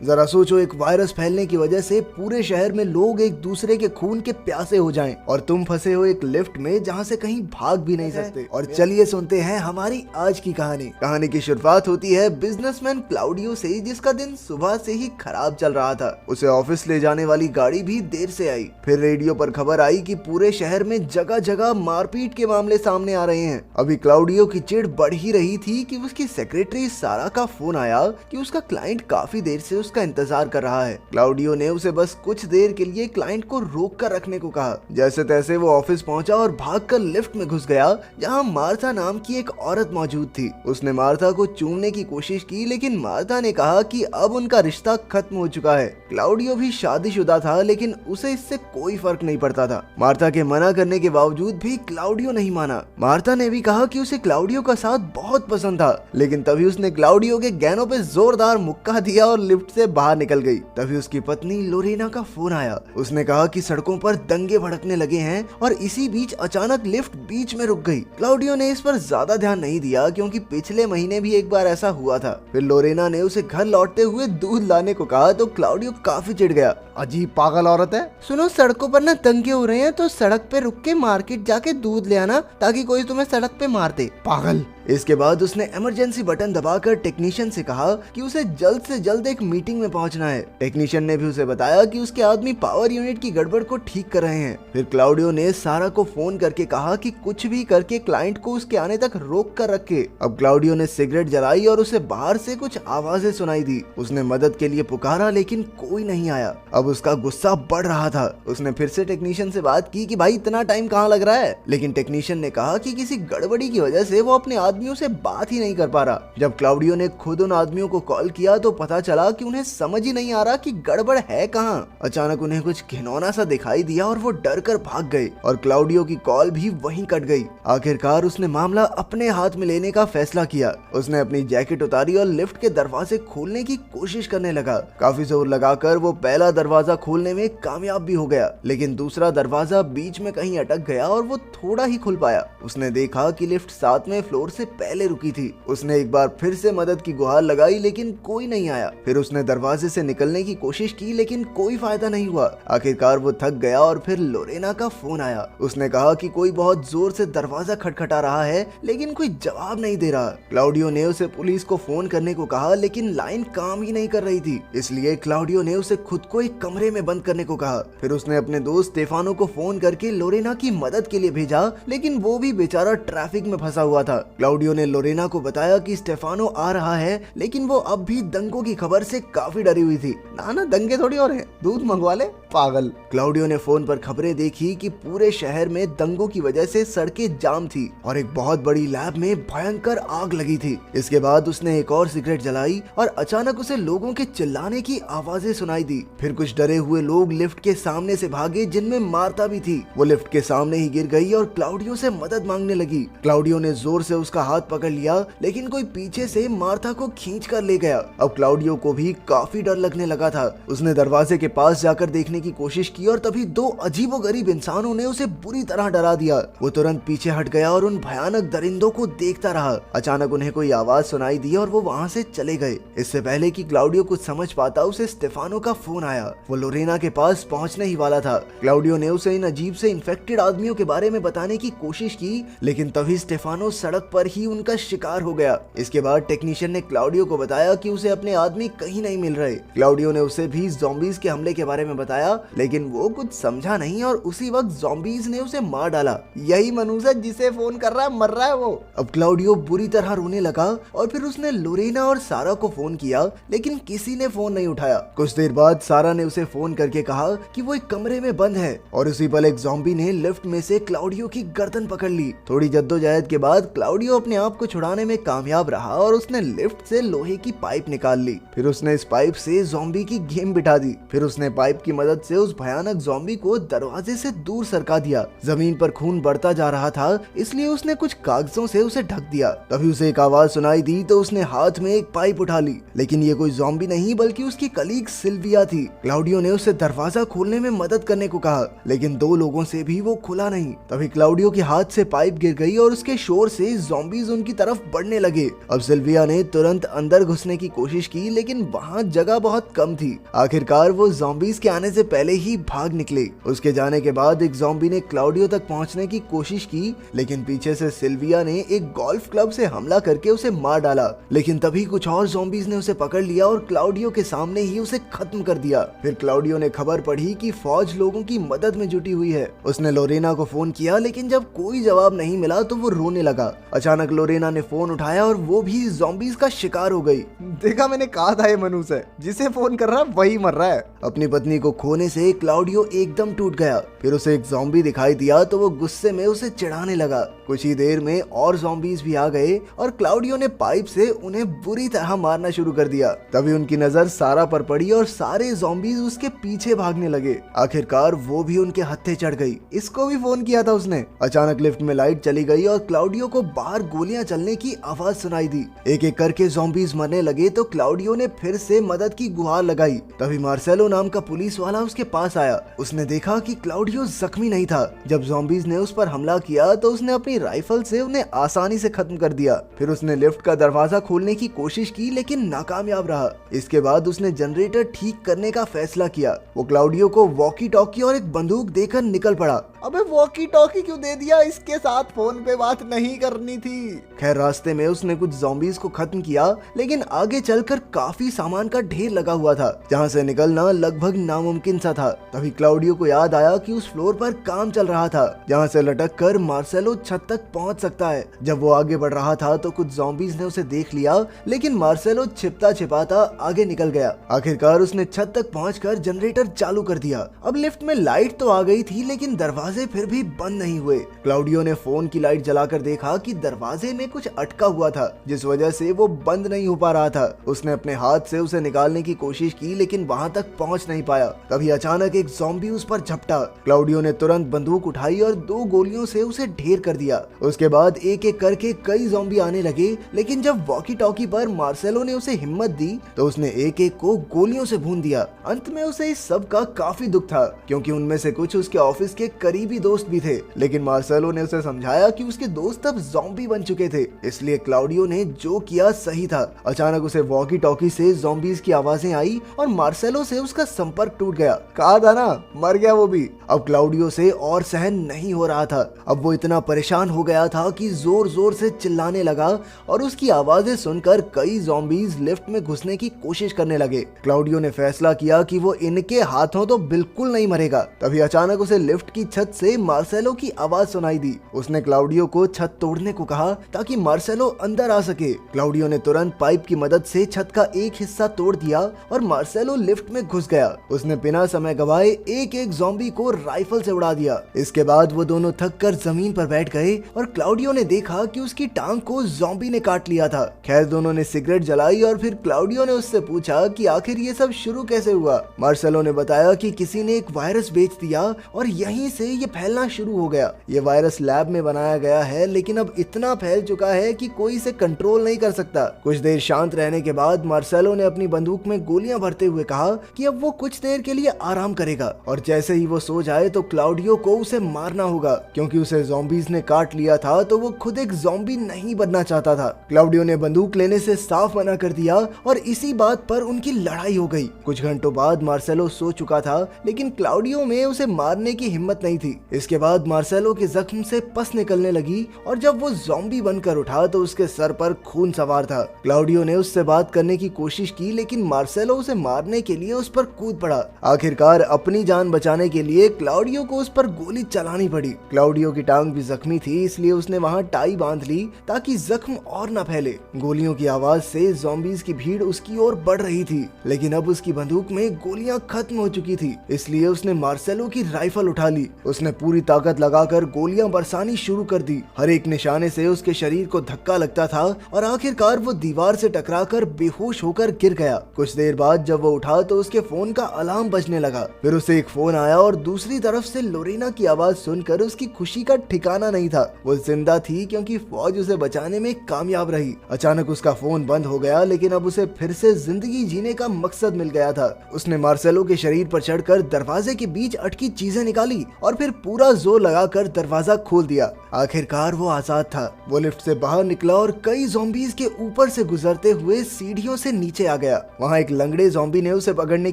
जरा सोचो, एक वायरस फैलने की वजह से पूरे शहर में लोग एक दूसरे के खून के प्यासे हो जाएं और तुम फंसे हो एक लिफ्ट में जहां से कहीं भाग भी नहीं सकते। और चलिए सुनते हैं हमारी आज की कहानी। कहानी की शुरुआत होती है बिजनेसमैन क्लाउडियो से, जिसका दिन सुबह से ही खराब चल रहा था। उसे ऑफिस ले जाने वाली गाड़ी भी देर से आई। फिर रेडियो पर खबर आई कि पूरे शहर में जगह जगह मारपीट के मामले सामने आ रहे हैं। अभी क्लाउडियो की चिढ़ बढ़ ही रही थी कि उसकी सेक्रेटरी सारा का फोन आया कि उसका क्लाइंट काफी देर से उसका इंतजार कर रहा है। क्लाउडियो ने उसे बस कुछ देर के लिए क्लाइंट को रोक कर रखने को कहा। जैसे तैसे वो ऑफिस पहुंचा और भागकर लिफ्ट में घुस गया, जहां मार्था नाम की एक औरत मौजूद थी। उसने मार्था को चूमने की कोशिश की, लेकिन मार्था ने कहा कि अब उनका रिश्ता खत्म हो चुका है। क्लाउडियो भी शादीशुदा था, लेकिन उसे इससे कोई फर्क नहीं पड़ता था। मार्था के मना करने के बावजूद भी क्लाउडियो नहीं माना। मार्था ने भी कहा कि उसे क्लाउडियो का साथ बहुत पसंद था, लेकिन तभी उसने क्लाउडियो के गहनों पे जोरदार मुक्का दिया और लिफ्ट से बाहर निकल गई। तभी उसकी पत्नी लोरेना का फोन आया। उसने कहा कि सड़कों पर दंगे भड़कने लगे हैं और इसी बीच अचानक लिफ्ट बीच में रुक गई। क्लाउडियो ने इस पर ज्यादा ध्यान नहीं दिया, क्योंकि पिछले महीने भी एक बार ऐसा हुआ था। फिर लोरेना ने उसे घर लौटते हुए दूध लाने को कहा तो क्लाउडियो काफी चिढ़ गया। अजीब पागल औरत है। सुनो, सड़कों पर ना दंगे हो रहे हैं तो सड़क पे रुक के मार्केट जाके दूध ले आना, ताकि कोई तुम्हें सड़क पे मार दे। पागल। इसके बाद उसने इमरजेंसी बटन दबाकर टेक्नीशियन से कहा कि उसे जल्द से जल्द एक मीटिंग में पहुंचना है। टेक्नीशियन ने भी उसे बताया कि उसके आदमी पावर यूनिट की गड़बड़ को ठीक कर रहे हैं। फिर क्लाउडियो ने सारा को फोन करके कहा कि कुछ भी करके क्लाइंट को उसके आने तक रोक कर रखे। अब क्लाउडियो ने सिगरेट जलाई और उसे बाहर से कुछ आवाजें सुनाई दी। उसने मदद के लिए पुकारा, लेकिन कोई नहीं आया। अब उसका गुस्सा बढ़ रहा था। उसने फिर से टेक्नीशियन से बात की कि भाई इतना टाइम कहाँ लग रहा है, लेकिन टेक्नीशियन ने कहा कि किसी गड़बड़ी की वजह से वो अपने आदमियों से बात ही नहीं कर पा रहा। जब क्लाउडियो ने खुद उन आदमियों को कॉल किया तो पता चला कि उन्हें समझ ही नहीं आ रहा कि गड़बड़ है कहाँ। अचानक उन्हें कुछ घिनौना सा दिखाई दिया और वो डर कर भाग गए और क्लाउडियो की कॉल भी वहीं कट गई। आखिरकार उसने मामला अपने हाथ में लेने का फैसला किया। उसने अपनी जैकेट उतारी और लिफ्ट के दरवाजे खोलने की कोशिश करने लगा। काफी जोर लगाकर वो पहला दरवाजा खोलने में कामयाब भी हो गया, लेकिन दूसरा दरवाजा बीच में कहीं अटक गया और वो थोड़ा ही खुल पाया। उसने देखा कि लिफ्ट 7वें फ्लोर से पहले रुकी थी। उसने एक बार फिर से मदद की गुहार लगाई, लेकिन कोई नहीं आया। फिर उसने दरवाजे से निकलने की कोशिश की, लेकिन कोई फायदा नहीं हुआ। आखिरकार वो थक गया और फिर लोरेना का फोन आया। उसने कहा कि कोई बहुत जोर से दरवाजा खटखटा रहा है, लेकिन कोई जवाब नहीं दे रहा। क्लाउडियो ने उसे पुलिस को फोन करने को कहा, लेकिन लाइन काम ही नहीं कर रही थी। इसलिए क्लाउडियो ने उसे खुद को एक कमरे में बंद करने को कहा। फिर उसने अपने दोस्त स्टेफानो को फोन करके लोरेना की मदद के लिए भेजा, लेकिन वो भी बेचारा ट्रैफिक में फंसा हुआ था। क्लाउडियो ने लोरेना को बताया कि स्टेफानो आ रहा है, लेकिन वो अब भी दंगों की खबर से काफी डरी हुई थी। ना दंगे थोड़ी हो रहे हैं, दूध मंगवा ले। पागल। क्लाउडियो ने फोन पर खबरें देखी कि पूरे शहर में दंगों की वजह से सड़कें जाम थी और एक बहुत बड़ी लैब में भयंकर आग लगी थी। इसके बाद उसने एक और सिगरेट जलाई और अचानक उसे लोगों के चिल्लाने की आवाजें सुनाई दी। फिर कुछ डरे हुए लोग लिफ्ट के सामने से भागे, जिनमें मार्था भी थी। वो लिफ्ट के सामने ही गिर गई और क्लाउडियो से मदद मांगने लगी। क्लाउडियो ने जोर से उसका हाथ पकड़ लिया, लेकिन कोई पीछे से मार्था को खींच कर ले गया। अब क्लाउडियो को भी काफी डर लगने लगा था। उसने दरवाजे के पास जाकर देखने की कोशिश की और तभी दो अजीबोगरीब इंसानों ने उसे बुरी तरह डरा दिया। वो तुरंत पीछे हट गया और उन भयानक दरिंदों को देखता रहा। अचानक उन्हें कोई आवाज सुनाई दी और वो वहाँ से चले गए। इससे पहले कि क्लाउडियो कुछ समझ पाता, उसे स्टेफानो का फोन आया। वो लोरेना के पास पहुंचने ही वाला था। क्लाउडियो ने उसे इन अजीब से इन्फेक्टेड आदमियों के बारे में बताने की कोशिश की, लेकिन तभी स्टेफानो सड़क पर ही उनका शिकार हो गया। इसके बाद टेक्नीशियन ने क्लाउडियो को बताया कि उसे अपने आदमी कहीं नहीं मिल रहे। क्लाउडियो ने उसे भी ज़ॉम्बीज के हमले के बारे में बताया, लेकिन वो कुछ समझा नहीं और उसी वक्त ज़ॉम्बीज ने उसे मार डाला। यही मनुष्य जिसे फोन कर रहा है मर रहा है वो। अब क्लाउडियो बुरी तरह रोने लगा और फिर उसने लोरेना और सारा को फोन किया, लेकिन किसी ने फोन नहीं उठाया। कुछ देर बाद सारा ने उसे फोन करके कहा कि वो एक कमरे में बंद है और उसी पल एक ज़ॉम्बी ने लिफ्ट में से क्लाउडियो की गर्दन पकड़ ली। थोड़ी जद्दोजहद के बाद क्लाउडियो अपने आप को छुड़ाने में कामयाब रहा और उसने लिफ्ट से लोहे की पाइप निकाल ली। फिर उसने इस पाइप से ज़ॉम्बी की गेम बिठा दी। फिर उसने पाइप की मदद मदद से उस भयानक ज़ॉम्बी को दरवाजे से दूर सरका दिया। जमीन पर खून बढ़ता जा रहा था, इसलिए उसने कुछ कागजों से उसे ढक दिया। तभी उसे एक आवाज सुनाई दी तो उसने हाथ में एक पाइप उठा ली, लेकिन ये कोई ज़ॉम्बी नहीं बल्कि उसकी कलीग सिल्विया थी। क्लाउडियो ने उसे दरवाजा खोलने में मदद करने को कहा, लेकिन 2 लोगों से भी वो खुला नहीं। तभी क्लाउडियो के हाथ से पाइप गिर गई और उसके शोर से ज़ॉम्बीज उनकी तरफ बढ़ने लगे। अब सिल्विया ने तुरंत अंदर घुसने की कोशिश की, लेकिन वहाँ जगह बहुत कम थी। आखिरकार वो ज़ॉम्बीज के आने से पहले ही भाग निकले। उसके जाने के बाद एक ज़ॉम्बी ने क्लाउडियो तक पहुंचने की कोशिश की, लेकिन पीछे से सिल्विया ने एक गोल्फ क्लब से हमला करके उसे मार डाला। लेकिन तभी कुछ और ज़ॉम्बीज ने उसे पकड़ लिया और क्लाउडियो के सामने ही उसे खत्म कर दिया। फिर क्लाउडियो ने खबर पढ़ी कि फौज लोगों की मदद में जुटी हुई है। उसने लोरेना को फोन किया, लेकिन जब कोई जवाब नहीं मिला तो वो रोने लगा। अचानक लोरेना ने फोन उठाया और वो भी ज़ॉम्बीज का शिकार हो गई। देखा, मैंने कहा था ये मनुष्य है, जिसे फोन कर रहा है वही मर रहा है। अपनी पत्नी को खोने से क्लाउडियो एकदम टूट गया। फिर उसे एक ज़ॉम्बी दिखाई दिया तो वो गुस्से में उसे चिढ़ाने लगा। कुछ ही देर में और ज़ॉम्बीज भी आ गए और क्लाउडियो ने पाइप से उन्हें बुरी तरह मारना शुरू कर दिया। तभी उनकी नजर सारा पर पड़ी और सारे ज़ॉम्बीज उसके पीछे भागने लगे। आखिरकार वो भी उनके हत्थे चढ़ गई। इसको भी फोन किया था उसने। अचानक लिफ्ट में लाइट चली गई और क्लाउडियो को बाहर गोलियां चलने की आवाज सुनाई दी। एक एक करके ज़ॉम्बीज मरने लगे तो क्लाउडियो ने फिर से मदद की गुहार लगाई। तभी मार्सेलो नाम का पुलिस वाला उसके पास आया। उसने देखा कि क्लाउडियो जख्मी नहीं था। जब ज़ॉम्बीज ने उस पर हमला किया तो उसने अपनी राइफल से उन्हें आसानी से खत्म कर दिया। फिर उसने लिफ्ट का दरवाजा खोलने की कोशिश की, लेकिन नाकामयाब रहा। इसके बाद उसने जनरेटर ठीक करने का फैसला किया। वो क्लाउडियो को वॉकी टॉकी और एक बंदूक देकर निकल पड़ा। अबे वॉकी टॉकी क्यों दे दिया? इसके साथ फोन पे बात नहीं करनी थी। खैर, रास्ते में उसने कुछ ज़ॉम्बीज को खत्म किया, लेकिन आगे चलकर काफी सामान का ढेर लगा हुआ था, जहाँ से निकलना लगभग नामुमकिन सा था। तभी क्लाउडियो को याद आया कि उस फ्लोर पर काम चल रहा था, जहाँ से लटक कर मार्सेलो छत तक पहुँच सकता है। जब वो आगे बढ़ रहा था तो कुछ ज़ॉम्बीज ने उसे देख लिया, लेकिन मार्सेलो छिपता छिपाता आगे निकल गया। आखिरकार उसने छत तक पहुंचकर जनरेटर चालू कर दिया। अब लिफ्ट में लाइट तो आ गई थी, लेकिन दरवाजे फिर भी बंद नहीं हुए। क्लाउडियो ने फोन की लाइट जलाकर देखा कि दरवाजे में कुछ अटका हुआ था, जिस वजह से वो बंद नहीं हो पा रहा था। उसने अपने हाथ से उसे निकालने की कोशिश की, लेकिन वहां तक पहुंच नहीं पाया। तभी अचानक एक ज़ॉम्बी उस पर झपटा। क्लाउडियो ने तुरंत बंदूक उठाई और 2 गोलियों से उसे ढेर कर दिया। उसके बाद एक एक करके कई ज़ॉम्बी आने लगे, लेकिन जब वॉकी टॉकी पर मार्सेलो ने उसे हिम्मत दी तो उसने एक एक को गोलियों से भून दिया। अंत में उसे इस सब का काफी दुख था, क्योंकि उनमें से कुछ उसके ऑफिस के करीबी दोस्त भी थे। लेकिन मार्सेलो ने उसे समझाया कि उसके दोस्त अब ज़ॉम्बी बन चुके थे, इसलिए क्लाउडियो ने जो किया सही था। अचानक उसे वॉकी टॉकी से ज़ॉम्बीज की आवाजें आई और मार्सेलो से उसका संपर्क टूट गया। कहा था ना, मर गया वो भी। अब क्लाउडियो से और सहन नहीं हो रहा था। अब वो इतना परेशान हो गया था कि जोर जोर से चिल्लाने लगा और उसकी आवाजें सुनकर कई ज़ॉम्बीज लिफ्ट में घुसने की कोशिश करने लगे। क्लाउडियो ने फैसला किया कि वो इनके हाथों तो बिल्कुल नहीं मरेगा। तभी अचानक उसे लिफ्ट की छत से मार्सेलो की आवाज सुनाई दी। उसने क्लाउडियो को छत तोड़ने को कहा ताकि मार्सेलो अंदर आ सके। क्लाउडियो ने तुरंत पाइप की मदद से छत का एक हिस्सा तोड़ दिया और मार्सेलो लिफ्ट में घुस गया। उसने बिना समय गवाए एक एक ज़ॉम्बी को राइफल से उड़ा दिया। इसके बाद वो दोनों थक कर जमीन पर बैठ गए और क्लाउडियो ने देखा कि उसकी टांग को ज़ॉम्बी ने काट लिया था। खैर, दोनों ने सिगरेट जलाई और फिर क्लाउडियो ने उससे पूछा कि आखिर ये सब शुरू कैसे हुआ। मार्सेलो ने बताया कि किसी ने एक वायरस बेच दिया और यहीं से ये फैलना शुरू हो गया। ये वायरस लैब में बनाया गया है, लेकिन अब इतना फैल चुका है कि कोई इसे कंट्रोल नहीं कर सकता। कुछ देर शांत रहने के बाद मार्सेलो ने अपनी बंदूक में गोलियां भरते हुए कहा कि अब वो कुछ देर के लिए आराम करेगा और जैसे ही वो सो जाए तो क्लाउडियो को उसे मारना होगा, क्योंकि उसे ज़ॉम्बीज ने काट लिया था तो वो खुद एक ज़ॉम्बी नहीं बनना चाहता था। क्लाउडियो ने बंदूक लेने से साफ मना कर दिया और इसी बात पर उनकी लड़ाई हो गई। कुछ घंटों बाद मार्सेलो सो चुका था, लेकिन क्लाउडियो में उसे मारने की हिम्मत नहीं थी। इसके बाद मार्सेलो के जख्म से पस निकलने लगी और जब वो ज़ॉम्बी बनकर उठा तो उसके सर पर खून सवार था। क्लाउडियो ने उससे बात करने की कोशिश की, लेकिन मार्सेलो उसे मारने के लिए उस पर कूद पड़ा। आखिरकार अपनी जान बचाने के लिए क्लाउडियो को उस पर गोली चलानी पड़ी। क्लाउडियो की टांग भी जख्मी थी, इसलिए उसने वहां टाई बांध ली ताकि जख्म और न फैले। गोलियों की आवाज से ज़ॉम्बीज की भीड़ उसकी ओर बढ़ रही थी, लेकिन अब उसकी बंदूक में गोलियां खत्म हो चुकी थी, इसलिए उसने मार्सेलो की राइफल उठा ली। उसने पूरी ताकत लगाकर गोलियां बरसानी शुरू कर दी। हर एक निशाने से उसके शरीर को धक्का लगता था और आखिरकार वो दीवार से टकराकर बेहोश होकर गिर गया। कुछ देर बाद जब वो उठा तो उसके फोन का अलार्म बजने लगा। फिर उसे एक फोन आया और दूसरी तरफ से लोरेना की आवाज सुनकर उसकी खुशी का ठिकाना नहीं था। वो जिंदा थी क्योंकि फौज उसे बचाने में कामयाब रही। अचानक उसका फोन बंद हो गया, लेकिन अब उसे फिर से जिंदगी जीने का मकसद मिल गया था। उसने मार्सेलो के शरीर पर चढ़कर दरवाजे के बीच अटकी चीजें निकाली और फिर पूरा जोर लगाकर दरवाजा खोल दिया। आखिरकार वो आजाद था। वो लिफ्ट से बाहर निकला और कई ज़ॉम्बीज़ के ऊपर से गुजरते हुए सीढ़ियों से नीचे आ गया। वहाँ एक लंगड़े ज़ॉम्बी ने उसे पकड़ने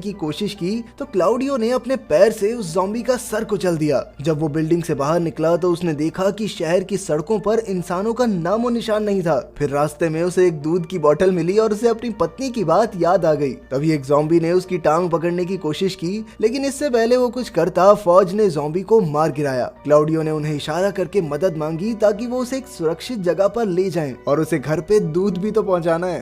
की कोशिश की तो क्लाउडियो ने अपने पैर से उस ज़ॉम्बी का सर कुचल दिया। जब वो बिल्डिंग से बाहर निकला तो उसने देखा कि शहर की सड़कों पर इंसानों का नामो निशान नहीं था। फिर रास्ते में उसे एक दूध की बोतल मिली और उसे अपनी पत्नी की बात याद आ गई। तभी एक ज़ॉम्बी ने उसकी टांग पकड़ने की कोशिश की, लेकिन इससे पहले वो कुछ करता फौज ने ज़ॉम्बी को मार गिराया। क्लाउडियो ने उन्हें इशारा करके मदद मांगी ताकि वो उसे एक सुरक्षित जगह पर ले जाएं और उसे घर पे दूध भी तो पहुंचाना है।